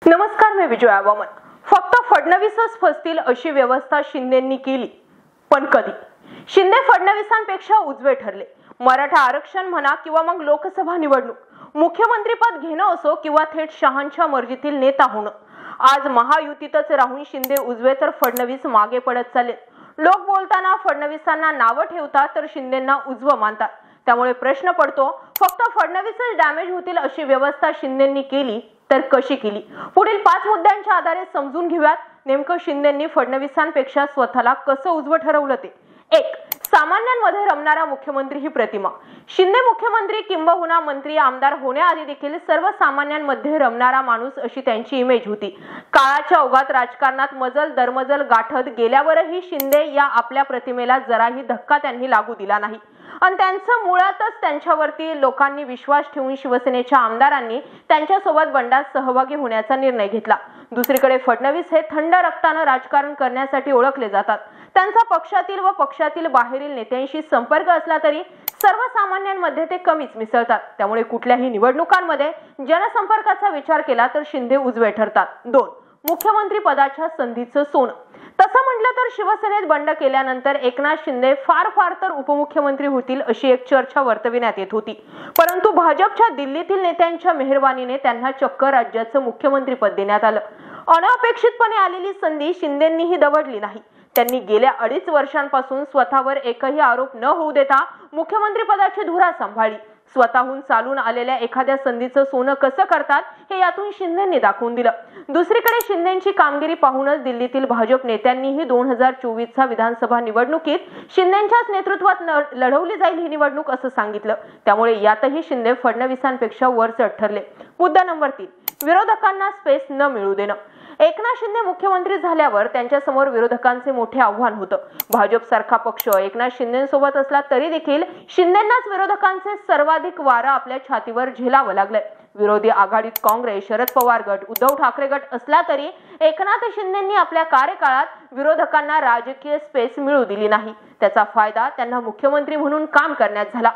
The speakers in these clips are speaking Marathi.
नमस्कार, मी विजया वामन. फक्त फडणवीसच फसतील अशी व्यवस्था शिंदेंनी केली, पण कधी? शिंदे फडणवीसांपेक्षा उजवे ठरले. मराठा आरक्षण म्हणा किंवा मग लोकसभा निवडणूक, मुख्यमंत्रीपद घेणं असो किंवा थेट शहांच्या मर्जीतील नेता होणं, आज महायुतीतच राहून शिंदे उजवे तर फडणवीस मागे पडत चाललेत. लोक बोलताना फडणवीसांना नावं ठेवतात तर शिंदेंना उजवं मानतात. त्यामुळे प्रश्न पडतो, फक्त फडणवीसच डॅमेज होतील अशी व्यवस्था शिंदेंनी केली तर कशी केली? पुढील 5 मुद्द्यांच्या आधारे समजून घेऊयात नेमकं शिंदेंनी फडणवीसांपेक्षा स्वतःला कसं उजवं ठरवलं ते. 1. सामान्यांमध्ये रमणारा मुख्यमंत्री ही प्रतिमा. शिंदे मुख्यमंत्री किंबहुना मंत्री आमदार होण्याआधी देखील सर्वसामान्यांमध्ये रमणारा माणूस अशी त्यांची इमेज होती. काळाच्या ओघात राजकारणात मजल दरमजल गाठत गेल्यावरही शिंदे या आपल्या प्रतिमेला जराही धक्का त्यांनी लागू दिला नाही आणि त्यांचं मुळातच त्यांच्यावरती लोकांनी विश्वास ठेवून शिवसेनेच्या आमदारांनी त्यांच्यासोबत बंडात सहभागी होण्याचा निर्णय घेतला. दुसरीकडे फडणवीस हे थंड रक्तानं राजकारण करण्यासाठी ओळखले जातात. त्यांचा पक्षातील व पक्षातील बाहेरील नेत्यांशी संपर्क असला तरी सर्वसामान्यांमध्ये ते कमीच मिसळतात. त्यामुळे कुठल्याही निवडणुकांमध्ये जनसंपर्काचा विचार केला तर शिंदे उजवे ठरतात. 2. मुख्यमंत्री पदाच्या संधीचं सोनं. तसं म्हटलं तर शिवसेनेत बंड केल्यानंतर एकनाथ शिंदे फार तर उपमुख्यमंत्री होतील अशी एक चर्चा वर्तविण्यात येत होती. परंतु भाजपच्या दिल्लीतील नेत्यांच्या मेहरबानीने त्यांना चक्क राज्याचं मुख्यमंत्रीपद देण्यात आलं. अनपेक्षितपणे आलेली संधी शिंदेंनीही दवडली नाही. त्यांनी गेल्या 2.5 वर्षांपासून स्वतःवर एकही आरोप न होऊ देता मुख्यमंत्रीपदाची धुरा सांभाळली. स्वतःहून चालून आलेल्या एखाद्या संधीचं सोनं कसं करतात हे यातून शिंदेंनी दाखवून दिलं. दुसरीकडे शिंदेंची कामगिरी पाहूनच दिल्लीतील भाजप नेत्यांनीही 2024चा विधानसभा निवडणुकीत शिंदेंच्याच नेतृत्वात लढवली जाईल ही निवडणूक असं सांगितलं. त्यामुळे यातही शिंदे फडणवीसांपेक्षा वरचढ ठरले. मुद्दा नंबर 3. विरोधकांना स्पेस न मिळू देणं. एकनाथ शिंदे मुख्यमंत्री झाल्यावर त्यांच्यासमोर विरोधकांचे मोठे आव्हान होतं. भाजप सारखा पक्ष एकनाथ शिंदेसोबत असला तरी देखील शिंदेंनाच विरोधकांचे सर्वाधिक वारा आपल्या छातीवर झेलावं लागलंय. विरोधी आघाडीत काँग्रेस, शरद पवार गट, उद्धव ठाकरे गट असला तरी एकनाथ शिंदेंनी आपल्या कार्यकाळात विरोधकांना राजकीय स्पेस मिळू दिली नाही. त्याचा फायदा त्यांना मुख्यमंत्री म्हणून काम करण्यात झाला.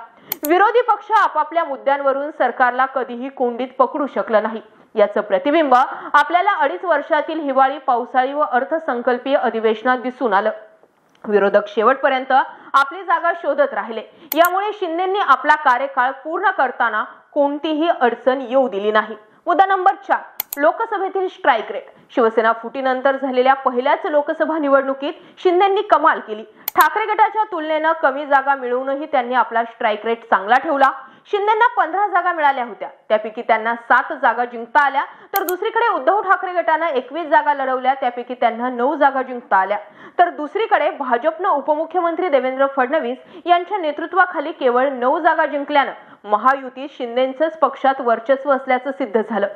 विरोधी पक्ष आपापल्या मुद्द्यांवरून सरकारला कधीही कोंडीत पकडू शकलं नाही. याचं प्रतिबिंब आपल्याला 2.5 वर्षातील हिवाळी, पावसाळी व अर्थसंकल्पीय अधिवेशनात दिसून आलं. विरोधक शेवटपर्यंत आपली जागा शोधत राहिले. यामुळे शिंदेंनी आपला कार्यकाळ पूर्ण करताना कोणतीही अडचण येऊ दिली नाही. मुद्दा नंबर 4. लोकसभेतील स्ट्राईक रेट. शिवसेना फुटीनंतर झालेल्या पहिल्याच लोकसभा निवडणुकीत शिंदेंनी कमाल केली. ठाकरे गटाच्या तुलनेनं कमी जागा मिळवूनही त्यांनी आपला स्ट्राईक रेट चांगला ठेवला. शिंदेंना 15 जागा मिळाल्या होत्या, त्यापैकी त्यांना 7 जागा जिंकता आल्या. तर दुसरीकडे उद्धव ठाकरे गटानं 21 जागा लढवल्या, त्यापैकी त्यांना 9 जागा जिंकता आल्या. तर दुसरीकडे भाजपनं उपमुख्यमंत्री देवेंद्र फडणवीस यांच्या नेतृत्वाखाली केवळ 9 जागा जिंकल्यानं महायुतीत शिंदेंचंच पक्षात वर्चस्व असल्याचं सिद्ध झालं.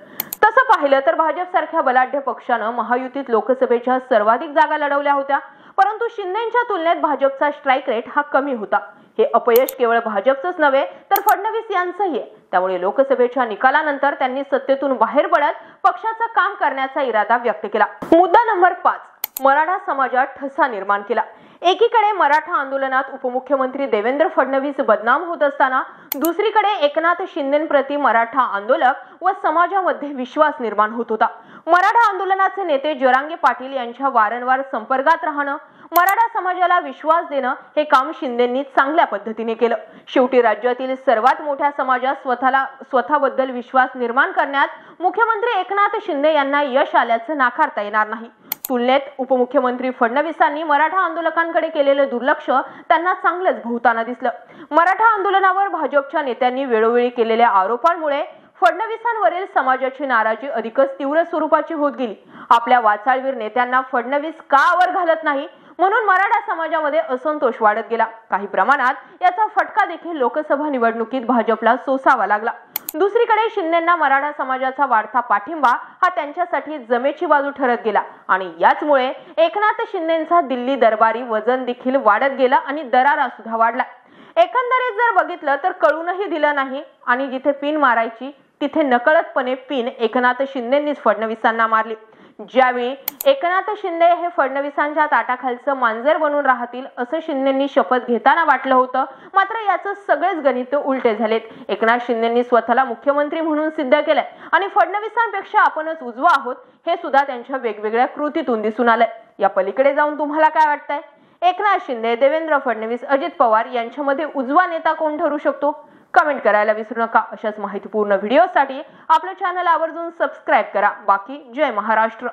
तसं पाहिलं तर भाजपसारख्या बलाढ्य पक्षानं महायुतीत लोकसभेच्या सर्वाधिक जागा लढवल्या होत्या. परंतु शिंदेंच्या तुलनेत भाजपचा स्ट्राईक रेट हा कमी होता. हे अपयश केवळ भाजपचंच नव्हे तर फडणवीस यांचंही आहे. त्यामुळे लोकसभेच्या निकालानंतर त्यांनी सत्तेतून बाहेर पडत पक्षाचं काम करण्याचा इरादा व्यक्त केला. मुद्दा नंबर 5. मराठा समाजात ठसा निर्माण केला. एकीकडे मराठा आंदोलनात उपमुख्यमंत्री देवेंद्र फडणवीस बदनाम होत असताना दुसरीकडे एकनाथ शिंदेंप्रती मराठा आंदोलक व समाजामध्ये विश्वास निर्माण होत होता. मराठा आंदोलनाचे नेते जरांगे पाटील यांच्या वारंवार संपर्कात राहणं, मराठा समाजाला विश्वास देणं हे काम शिंदेंनी चांगल्या पद्धतीने केलं. शेवटी राज्यातील सर्वात मोठ्या समाजात स्वतःबद्दल विश्वास निर्माण करण्यात मुख्यमंत्री एकनाथ शिंदे यांना यश आल्याचं नाकारता येणार नाही. तुलनेत उपमुख्यमंत्री फडणवीसांनी मराठा आंदोलकांकडे केलेलं दुर्लक्ष त्यांना चांगलंच भोवताना दिसलं. मराठा आंदोलनावर भाजपच्या नेत्यांनी वेळोवेळी केलेल्या आरोपांमुळे फडणवीसांवरील समाजाची नाराजी अधिकच तीव्र स्वरूपाची होत गेली. आपल्या वाचाळवीर नेत्यांना फडणवीस का आवर घालत नाही म्हणून मराठा समाजामध्ये असंतोष वाढत गेला. काही प्रमाणात याचा फटका देखील लोकसभा निवडणुकीत भाजपला सोसावा लागला. दुसरीकडे शिंदेंना मराठा समाजाचा वाढता पाठिंबा हा त्यांच्यासाठी जमेची बाजू ठरत गेला आणि याचमुळे एकनाथ शिंदेंचा दिल्ली दरबारी वजन देखील वाढत गेला आणि दरारा सुद्धा वाढला. एकंदरीत जर बघितलं तर कळूनही दिलं नाही आणि जिथे पिन मारायची तिथे नकळतपणे पिन एकनाथ शिंदेंनीच फडणवीसांना मारली. ज्यावेळी एकनाथ शिंदे हे फडणवीसांच्या ताटाखालचं मांजर बनून राहतील असं शिंदेंनी शपथ घेताना वाटलं होतं, मात्र याचं सगळेच गणित उलटे झालेत. एकनाथ शिंदेंनी स्वतःला मुख्यमंत्री म्हणून सिद्ध केलंय आणि फडणवीसांपेक्षा आपणच उजवा आहोत हे सुद्धा त्यांच्या वेगवेगळ्या कृतीतून दिसून आलंय. या पलीकडे जाऊन तुम्हाला काय वाटतंय? एकनाथ शिंदे, देवेंद्र फडणवीस, अजित पवार यांच्यामध्ये उजवा नेता कोण ठरू शकतो? कमेंट करायला विसरू नका. अशाच माहितीपूर्ण व्हिडिओसाठी आपलं चॅनल आवर्जून सबस्क्राईब करा. बाकी जय महाराष्ट्र.